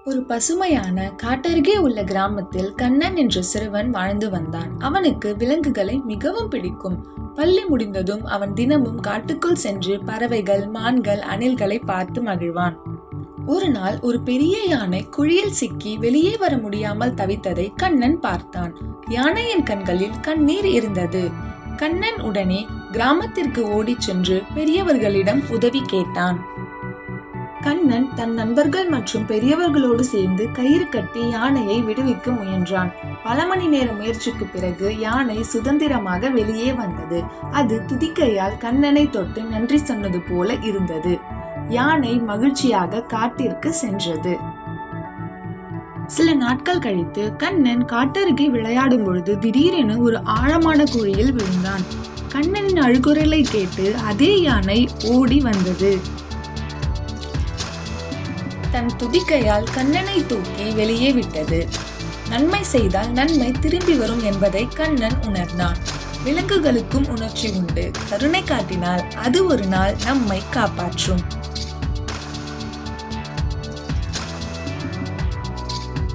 ஒரு பசுமையான காட்டருகே உள்ள கிராமத்தில் கண்ணன் என்ற சிறுவன் வாழ்ந்து வந்தான். அவனுக்கு விலங்குகளை மிகவும் பிடிக்கும். பள்ளி முடிந்ததும் அவன் தினமும் காட்டுக்குள் சென்று பறவைகள், மான்கள், அணில்களை பார்த்து மகிழ்வான். ஒரு நாள் ஒரு பெரிய யானை குழியில் சிக்கி வெளியே வர முடியாமல் தவித்ததை கண்ணன் பார்த்தான். யானையின் கண்களில் கண்ணீர் இருந்தது. கண்ணன் உடனே கிராமத்திற்கு ஓடிச் சென்று பெரியவர்களிடம் உதவி கேட்டான். கண்ணன் தன் நண்பர்கள் மற்றும் பெரியவர்களோடு சேர்ந்து கயிறு கட்டி யானையை விடுவிக்க முயன்றான். பல மணி நேர முயற்சிக்கு பிறகு யானை சுதந்திரமாக வெளியே வந்தது. அது துதிக்கையால் கண்ணனை தொட்டு நன்றி சொன்னது போல இருந்தது. யானை மகிழ்ச்சியாக காட்டிற்கு சென்றது. சில நாட்கள் கழித்து கண்ணன் காட்டருகே விளையாடும் பொழுது திடீரென ஒரு ஆழமான குழியில் விழுந்தான். கண்ணனின் அழுகுரலை கேட்டு அதே யானை ஓடி வந்தது. தன் துதிக்கையால் கண்ணனை தூக்கி வெளியே விட்டது. நன்மை செய்தால் நன்மை திரும்பி வரும் என்பதை கண்ணன் உணர்ந்தான். விலங்குகளுக்கும் உணர்ச்சி உண்டு. கருணை காட்டினால் அது ஒரு நாள் நம்மை காப்பாற்றும்.